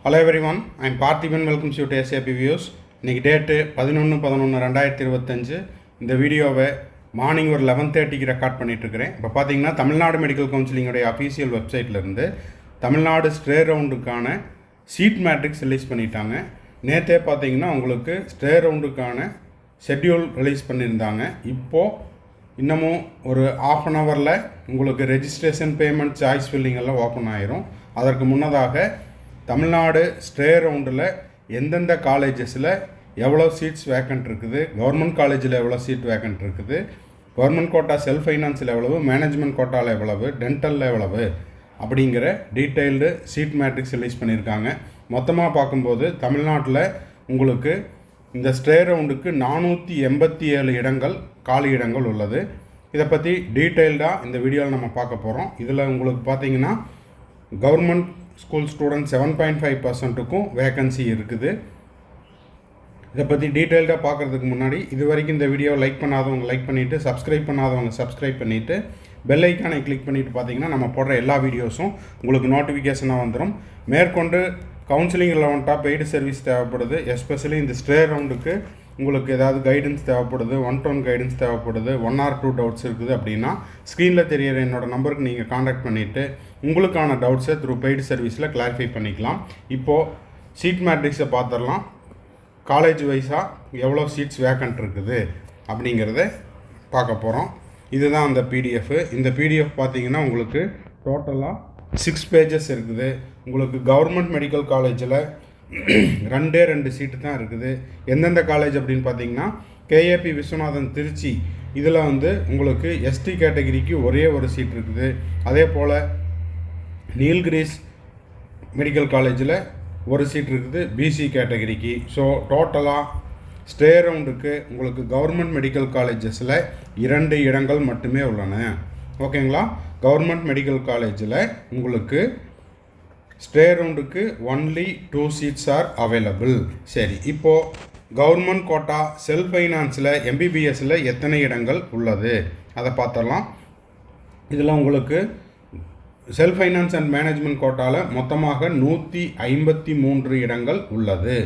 Hello everyone, I am Parthiban. Welcomes you to SAP Views. இன்னைக்கு date 11/11/2025. இந்த வீடியோவை morning ஒரு 11:30க்கு ரெக்கார்ட் பண்ணிகிட்ருக்கிறேன். இப்போ பார்த்தீங்கன்னா தமிழ்நாடு மெடிக்கல் கவுன்சிலிங்கோடைய அஃபீஷியல் வெப்சைட்லேருந்து தமிழ்நாடு ஸ்டே ரவுண்டுக்கான சீட் மேட்ரிக்ஸ் ரிலீஸ் பண்ணிட்டாங்க. நேற்றே பார்த்தீங்கன்னா உங்களுக்கு ஸ்டே ரவுண்டுக்கான ஷெட்யூல் ரிலீஸ் பண்ணியிருந்தாங்க. இப்போது இன்னமும் ஒரு ½ அன் ஹவரில் உங்களுக்கு ரெஜிஸ்ட்ரேஷன் பேமெண்ட் சாய்ஸ் ஃபில்லிங் எல்லாம் ஓப்பன் ஆயிரும். அதற்கு முன்னதாக தமிழ்நாடு ஸ்டே ரவுண்டில் எந்தெந்த காலேஜஸில் எவ்வளோ சீட்ஸ் வேக்கண்ட் இருக்குது, கவர்மெண்ட் காலேஜில் எவ்வளோ சீட் வேக்கண்ட் இருக்குது, கவர்மெண்ட் கோட்டா செல்ஃப் ஃபைனான்ஸில் எவ்வளவு, மேனேஜ்மெண்ட் கோட்டாவில் எவ்வளவு, டென்டலில் எவ்வளவு அப்படிங்கிற டீட்டெயில்டு சீட் மேட்ரிக்ஸ் ரிலீஸ் பண்ணியிருக்காங்க. மொத்தமாக பார்க்கும்போது தமிழ்நாட்டில் உங்களுக்கு இந்த ஸ்டே ரவுண்டுக்கு 487 இடங்கள் காலி இடங்கள் உள்ளது. இதை பற்றி டீட்டெயில்டாக இந்த வீடியோவில் நம்ம பார்க்க போகிறோம். இதில் உங்களுக்கு பார்த்தீங்கன்னா கவர்மெண்ட் ஸ்கூல் ஸ்டூடெண்ட் 7.5%க்கும் வேக்கன்சி இருக்குது. இதை பற்றி டீட்டெயில்டாக பார்க்குறதுக்கு முன்னாடி இது வரைக்கும் இந்த வீடியோவை லைக் பண்ணாதவங்க லைக் பண்ணிவிட்டு, சப்ஸ்கிரைப் பண்ணாதவங்க சப்ஸ்கிரைப் பண்ணிவிட்டு, பெல் ஐக்கானை கிளிக் பண்ணிவிட்டு பார்த்தீங்கன்னா நம்ம போடுற எல்லா வீடியோஸும் உங்களுக்கு நோட்டிஃபிகேஷனாக வந்துடும். மேற்கொண்டு கவுன்சிலிங்கில் வந்துட்டால் பெய்டு சர்வீஸ் தேவைப்படுது. எஸ்பெஷலி இந்த ஸ்டே ரவுண்டுக்கு உங்களுக்கு ஏதாவது கைடன்ஸ் தேவைப்படுது, 1-to-1 கைடன்ஸ் தேவைப்படுது, 1 or 2 டவுட்ஸ் இருக்குது அப்படின்னா ஸ்க்ரீனில் தெரியிற என்னோடய நம்பருக்கு நீங்கள் காண்டாக்ட் பண்ணிவிட்டு உங்களுக்கான டவுட்ஸை த்ரூ பெய்டு சர்வீஸில் கிளாரிஃபை பண்ணிக்கலாம். இப்போது சீட் மேட்ரிக்ஸை பார்த்துடலாம். காலேஜ் வைஸாக எவ்வளோ சீட்ஸ் வேக்கண்ட் இருக்குது அப்படிங்கிறத பார்க்க போகிறோம். இதுதான் அந்த பிடிஎஃப். இந்த பிடிஎஃப் பார்த்தீங்கன்னா உங்களுக்கு டோட்டலாக 6 பேஜஸ் இருக்குது. உங்களுக்கு கவர்மெண்ட் மெடிக்கல் காலேஜில் 2 சீட்டு தான் இருக்குது. எந்தெந்த காலேஜ் அப்படின்னு பார்த்தீங்கன்னா கேஏபி விஸ்வநாதன் திருச்சி, இதில் உங்களுக்கு எஸ்டி கேட்டகிரிக்கு ஒரே ஒரு சீட் இருக்குது. அதே போல் நீல்கிரிஸ் மெடிக்கல் காலேஜில் ஒரு சீட் இருக்குது பிசி கேட்டகிரிக்கு. ஸோ டோட்டலாக ஸ்டே ரவுண்டுக்கு உங்களுக்கு கவர்மெண்ட் மெடிக்கல் காலேஜஸில் 2 இடங்கள் மட்டுமே உள்ளன. ஓகேங்களா? கவர்மெண்ட் மெடிக்கல் காலேஜில் உங்களுக்கு ஸ்டே ரவுண்டுக்கு ஒன்லி 2 சீட்ஸ் ஆர் அவைலபிள். சரி, இப்போது கவர்மெண்ட் கோட்டா செல்ஃப் ஃபைனான்ஸில் எம்பிபிஎஸ்சில் எத்தனை இடங்கள் உள்ளது அதை பார்த்துடலாம். இதில் உங்களுக்கு செல்ஃப் ஃபைனான்ஸ் அண்ட் மேனேஜ்மெண்ட் கோட்டாவில் மொத்தமாக 153 இடங்கள் உள்ளது.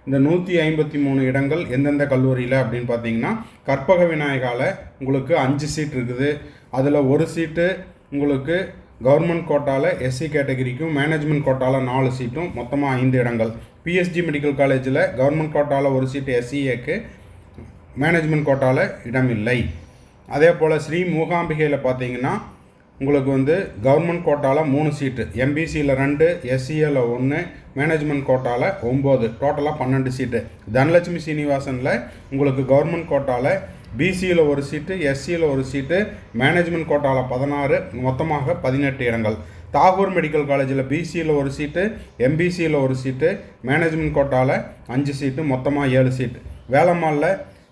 இந்த 153 இடங்கள் எந்தெந்த கல்லூரியில் அப்படின்னு பார்த்தீங்கன்னா கற்பக விநாயகாவில் உங்களுக்கு 5 சீட் இருக்குது. அதில் ஒரு சீட்டு உங்களுக்கு கவர்மெண்ட் கோட்டாவில் எஸ்சி கேட்டகிரிக்கும், மேனேஜ்மெண்ட் கோட்டாவில் 4 சீட்டும், மொத்தமாக 5 இடங்கள். பிஎஸ்ஜி மெடிக்கல் காலேஜில் கவர்மெண்ட் கோட்டாவில் ஒரு சீட்டு எஸ்சிஏக்கு, மேனேஜ்மெண்ட் கோட்டாவில் இடம் இல்லை. அதே போல் ஸ்ரீ மூகாம்பிகையில் பார்த்தீங்கன்னா உங்களுக்கு கவர்மெண்ட் கோட்டாவில் 3 சீட்டு, எம்பிசியில் 2, எஸ்சிஏவில் 1, மேனேஜ்மெண்ட் கோட்டாவில் 9, டோட்டலாக 12 சீட்டு. தனலட்சுமி சீனிவாசனில் உங்களுக்கு கவர்மெண்ட் கோட்டாவில் பிசியில் ஒரு சீட்டு, எஸ்சியில் ஒரு சீட்டு, மேனேஜ்மெண்ட் கோட்டாவில் 16, மொத்தமாக 18 இடங்கள். தாகூர் மெடிக்கல் காலேஜில் பிசியில் ஒரு சீட்டு, எம்பிசியில் ஒரு சீட்டு, மேனேஜ்மெண்ட் கோட்டாவில் 5 சீட்டு, மொத்தமாக 7 சீட்டு. வேலம்மாளில்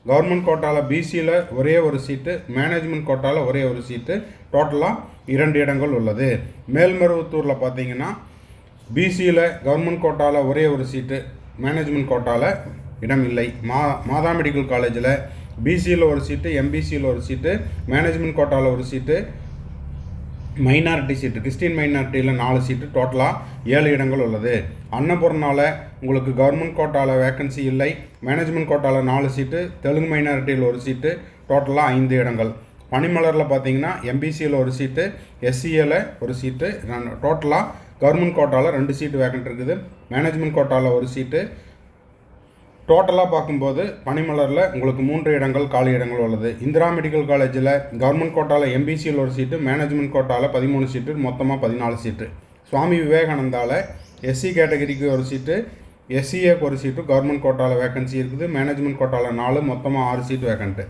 கவர்மெண்ட் கோட்டாவில் பிசியில் ஒரே ஒரு சீட்டு, மேனேஜ்மெண்ட் கோட்டாவில் ஒரே ஒரு சீட்டு, டோட்டலாக 2 இடங்கள் உள்ளது. மேல்மருவத்தூரில் பார்த்தீங்கன்னா பிசியில் கவர்மெண்ட் கோட்டாவில் ஒரே ஒரு சீட்டு, மேனேஜ்மெண்ட் கோட்டாவில் இடம் இல்லை. மாதா மெடிக்கல் காலேஜில் பிசியில் ஒரு சீட்டு, எம்பிசியில் ஒரு சீட்டு, மேனேஜ்மெண்ட் கோட்டாவில் ஒரு சீட்டு, மைனாரிட்டி சீட்டு கிறிஸ்டின் மைனாரிட்டியில் 4 சீட்டு, டோட்டலாக 7 இடங்கள் உள்ளது. அன்னபூர்ணாவில் உங்களுக்கு கவர்மெண்ட் கோட்டாவில் வேக்கன்சி இல்லை, மேனேஜ்மெண்ட் கோட்டாவில் 4 சீட்டு, தெலுங்கு மைனாரிட்டியில் ஒரு சீட்டு, டோட்டலாக 5 இடங்கள். பனிமலரில் பார்த்தீங்கன்னா எம்பிசியில் ஒரு சீட்டு, எஸ்சிஏவில் ஒரு சீட்டு, டோட்டலாக கவர்மெண்ட் கோட்டாவில் 2 சீட்டு வேக்கண்ட் இருக்குது, மேனேஜ்மெண்ட் கோட்டாவில் ஒரு சீட்டு. டோட்டலாக பார்க்கும்போது பனிமலரில் உங்களுக்கு 3 இடங்கள் காலி இடங்கள் உள்ளது. இந்திரா மெடிக்கல் காலேஜில் கவர்மெண்ட் கோட்டாவில் எம்பிசியில் ஒரு சீட்டு, மேனேஜ்மெண்ட் கோட்டாவில் 13 சீட்டு, மொத்தமாக 14 சீட்டு. சுவாமி விவேகானந்தாவில் எஸ்சி கேட்டகிரிக்கு ஒரு சீட்டு, எஸ்சிஏக்கு ஒரு சீட்டு, கவர்மெண்ட் கோட்டாவில் வேக்கன்சி இருக்குது, மேனேஜ்மெண்ட் கோட்டாவில் 4, மொத்தமாக 6 சீட்டு வேக்கண்ட்டு.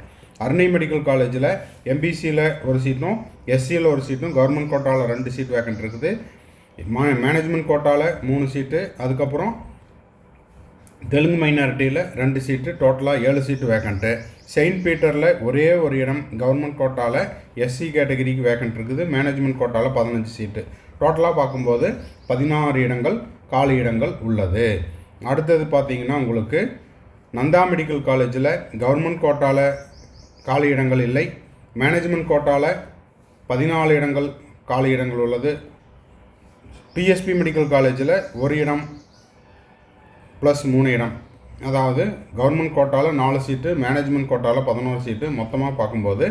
அருணை மெடிக்கல் காலேஜில் எம்பிசியில் ஒரு சீட்டும், எஸ்சியில் ஒரு சீட்டும், கவர்மெண்ட் கோட்டாவில் 2 சீட் வேக்கண்ட் இருக்குது, மேனேஜ்மெண்ட் கோட்டாவில் 3 சீட்டு, அதுக்கப்புறம் தெலுங்கு மைனாரிட்டியில் 2 சீட்டு, டோட்டலாக 7 சீட்டு வேக்கண்ட்டு. செயின்ட் பீட்டரில் ஒரே ஒரு இடம் கவர்மெண்ட் கோட்டாவில் எஸ்சி கேட்டகிரிக்கு வேக்கண்ட் இருக்குது, மேனேஜ்மெண்ட் கோட்டாவில் 15 சீட்டு, டோட்டலாக பார்க்கும்போது 16 இடங்கள் காலி இடங்கள் உள்ளது. அடுத்தது பார்த்தீங்கன்னா உங்களுக்கு நந்தா மெடிக்கல் காலேஜில் கவர்மெண்ட் கோட்டாவில் காலி இடங்கள் இல்லை, மேனேஜ்மெண்ட் கோட்டாவில் 14 இடங்கள் காலி இடங்கள் உள்ளது. பிஎஸ்பி மெடிக்கல் காலேஜில் ஒரு இடம் ப்ளஸ் 3 இடம். அதாவது கவர்மெண்ட் கோட்டாவில் 4 சீட்டு, மேனேஜ்மெண்ட் கோட்டாவில் 11 சீட்டு, மொத்தமாக பார்க்கும்போது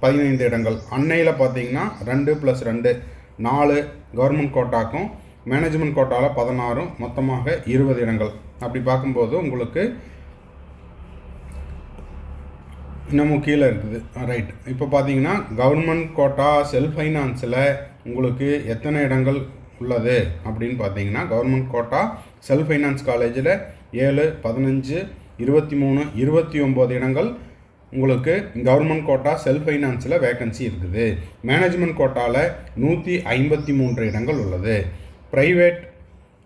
15 இடங்கள். அன்னையில் பார்த்தீங்கன்னா 2 + 2 4 கவர்மெண்ட் கோட்டாக்கும், மேனேஜ்மெண்ட் கோட்டாவில் 16, மொத்தமாக 20 இடங்கள். அப்படி பார்க்கும்போது உங்களுக்கு இன்னமும் கீழே இருக்குது. ரைட். இப்போ பார்த்தீங்கன்னா கவர்மெண்ட் கோட்டா செல்ஃப் ஃபைனான்ஸில் உங்களுக்கு எத்தனை இடங்கள் உள்ளது அப்படின்னு பார்த்தீங்கன்னா, கவர்மெண்ட் கோட்டா செல்ஃப் ஃபைனான்ஸ் காலேஜில் 7, 15, 23, 29 இடங்கள் உங்களுக்கு கவர்மெண்ட் கோட்டா செல்ஃப் ஃபைனான்ஸில் வேக்கன்சி இருக்குது. மேனேஜ்மெண்ட் கோட்டாவில் 153 இடங்கள் உள்ளது. ப்ரைவேட்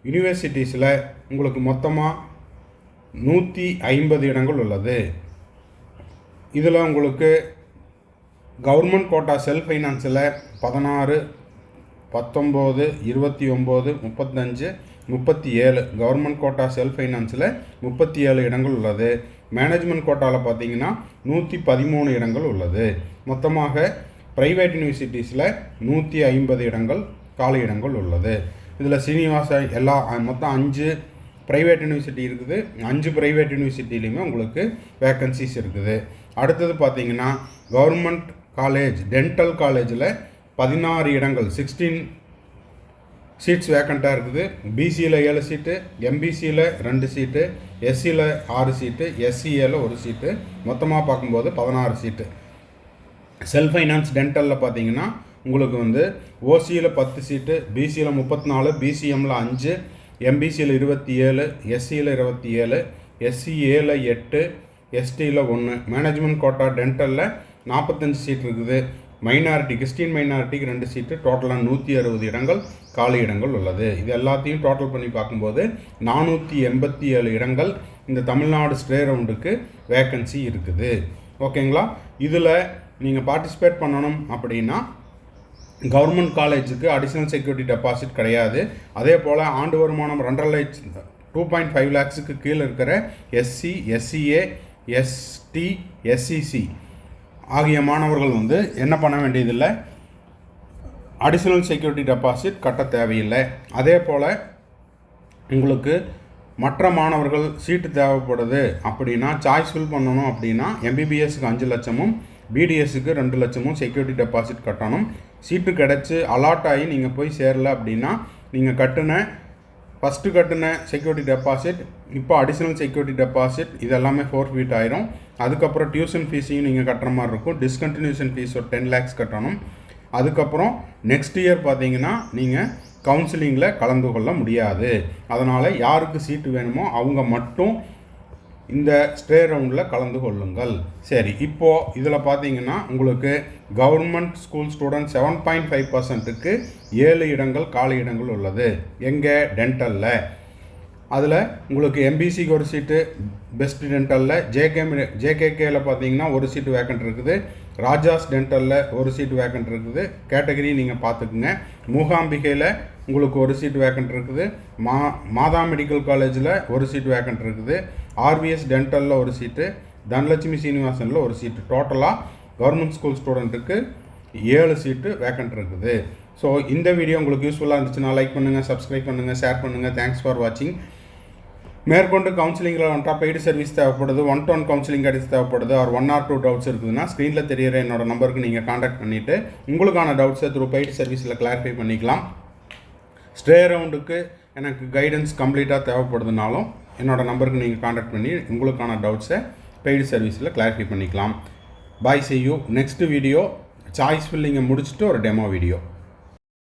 யூனிவர்சிட்டிஸில் உங்களுக்கு மொத்தமாக 150 இடங்கள் உள்ளது. இதில் உங்களுக்கு கவர்மெண்ட் கோட்டா செல்ஃப் ஃபைனான்ஸில் 16, 19, 29, 35, 37 கவர்மெண்ட் கோட்டா செல்ஃப் ஃபைனான்ஸில் 37 இடங்கள் உள்ளது. மேனேஜ்மெண்ட் கோட்டாவில் பார்த்தீங்கன்னா 113 இடங்கள் உள்ளது. மொத்தமாக ப்ரைவேட் யூனிவர்சிட்டிஸில் 150 இடங்கள் காலி இடங்கள் உள்ளது. இதில் சீனிவாச எல்லா மொத்தம் 5 ப்ரைவேட் யூனிவர்சிட்டி இருக்குது. 5 ப்ரைவேட் யூனிவர்சிட்டிலையுமே உங்களுக்கு வேக்கன்சிஸ் இருக்குது. அடுத்தது பார்த்தீங்கன்னா கவர்மெண்ட் காலேஜ் டென்டல் காலேஜில் 16 இடங்கள் 16 சீட்ஸ் வேக்கண்ட்டாக இருக்குது. பிசியில் 7 சீட்டு, எம்பிசியில் 2 சீட்டு, எஸ்சியில் 6 சீட்டு, எஸ்சிஏல 1 சீட்டு, மொத்தமாக பார்க்கும்போது 16 சீட்டு. செல்ஃப் ஃபைனான்ஸ் டென்டலில் பார்த்தீங்கன்னா உங்களுக்கு ஓசியில் 10 சீட்டு, பிசியில் 34, பிசிஎம்மில் 5, எம்பிசியில் 27, எஸ்சியில் 27, எஸ்சிஏல 8, எஸ்டியில் 1. மேனேஜ்மெண்ட் கோட்டா டென்டலில் 45 சீட் இருக்குது. மைனாரிட்டி கிறிஸ்டின் மைனாரிட்டிக்கு 2 சீட்டு, டோட்டலாக 160 இடங்கள் காலி இடங்கள் உள்ளது. இது எல்லாத்தையும் டோட்டல் பண்ணி பார்க்கும்போது 487 இடங்கள் இந்த தமிழ்நாடு ஸ்டே ரவுண்டுக்கு வேக்கன்சி இருக்குது. ஓகேங்களா? இதில் நீங்கள் பார்ட்டிசிபேட் பண்ணணும் அப்படின்னா கவர்மெண்ட் காலேஜுக்கு அடிஷ்னல் செக்யூரிட்டி டெபாசிட் கிடையாது. அதே போல் ஆண்டு வருமானம் 2.5 லேக்ஸுக்கு கீழே இருக்கிற எஸ்சி, எஸ்சிஏ, எஸ்டி, எஸ்சிசி ஆகிய மாணவர்கள் என்ன பண்ண வேண்டியதில்லை, அடிஷ்னல் செக்யூரிட்டி டெபாசிட் கட்ட தேவையில்லை. அதே போல் உங்களுக்கு மற்ற மாணவர்கள் சீட்டு தேவைப்படுது அப்படின்னா சாய்ஸ் ஃபில் பண்ணணும் அப்படின்னா எம்பிபிஎஸ்க்கு 5 லட்சமும் பிடிஎஸ்க்கு 2 லட்சமும் செக்யூரிட்டி டெபாசிட் கட்டணும். சீட்டு கிடச்சி அலாட் ஆகி நீங்கள் போய் சேரல அப்படின்னா நீங்கள் ஃபஸ்ட்டு கட்டின செக்யூரிட்டி டெபாசிட் இப்போ அடிஷ்னல் செக்யூரிட்டி டெபாசிட் இதெல்லாமே ஃபோர்ஃபீட் ஆயிரும். அதுக்கப்புறம் டியூஷன் ஃபீஸையும் நீங்கள் கட்டுற மாதிரி இருக்கும். டிஸ்கண்டினியூஷன் ஃபீஸ் ஒரு 10 lakhs கட்டணும். அதுக்கப்புறம் நெக்ஸ்ட் இயர் பார்த்தீங்கன்னா நீங்கள் கவுன்சிலிங்கில் கலந்து கொள்ள முடியாது. அதனால் யாருக்கு சீட்டு வேணுமோ அவங்க மட்டும் இந்த ஸ்டே ரவுண்டில் கலந்து கொள்ளுங்கள். சரி, இப்போது இதில் பார்த்தீங்கன்னா உங்களுக்கு கவர்மெண்ட் ஸ்கூல் ஸ்டூடெண்ட் 7.5%க்கு 7 இடங்கள் காலி இடங்கள் உள்ளது. எங்கே? டென்டலில். அதில் உங்களுக்கு எம்பிசிக்கு 1 சீட்டு, பெஸ்ட் டென்டலில். ஜேகேகேயில் பார்த்தீங்கன்னா 1 சீட்டு வேக்கண்ட் இருக்குது. ராஜாஸ் டென்டலில் 1 சீட்டு வேக்கண்ட் இருக்குது. கேட்டகரி நீங்கள் பார்த்துக்குங்க. மூகாம்பிகையில் உங்களுக்கு 1 சீட்டு வேக்கண்ட் இருக்குது. மாதா மெடிக்கல் காலேஜில் 1 சீட்டு வேக்கண்ட் இருக்குது. ஆர்விஎஸ் டென்டலில் 1 சீட்டு, தனலட்சுமி சீனிவாசனில் 1 சீட்டு. டோட்டலாக கவர்மெண்ட் ஸ்கூல் ஸ்டூடெண்ட்டுக்கு 7 சீட்டு வேக்கண்ட் இருக்குது. ஸோ இந்த வீடியோ உங்களுக்கு யூஸ்ஃபுல்லாக இருந்துச்சுன்னா லைக் பண்ணுங்கள், சப்ஸ்கிரைப் பண்ணுங்கள், ஷேர் பண்ணுங்கள். தேங்க்ஸ் ஃபார் வாட்சிங். மேற்கொண்டு கவுன்சிலிங்கில் பெய்டு சர்வீஸ் தேவைப்படுது, 1-to-1 கவுன்சிலிங் கைடன்ஸ் தேவைப்படுது, ஒரு 1 or 2 டவுட்ஸ் இருக்குதுன்னா ஸ்க்ரீனில் தெரியிற என்னோட நம்பருக்கு நீங்கள் காண்டாக்ட் பண்ணிவிட்டு உங்களுக்கான டவுட்ஸை த்ரூ பெய்டு சர்வீஸில் கிளாரிஃபை பண்ணிக்கலாம். ஸ்டே ரவுண்டுக்கு எனக்கு கைடன்ஸ் கம்ப்ளீட்டாக தேவைப்படுதுனாலும் என்னோட நம்பருக்கு நீங்கள் காண்டாக்ட் பண்ணி உங்களுக்கான டவுட்ஸை பெய்டு சர்வீஸில் கிளாரிஃபை பண்ணிக்கலாம். Bye, see you. Next video choice ஃபில்லிங்கை முடிச்சுட்டு ஒரு டெமோ வீடியோ.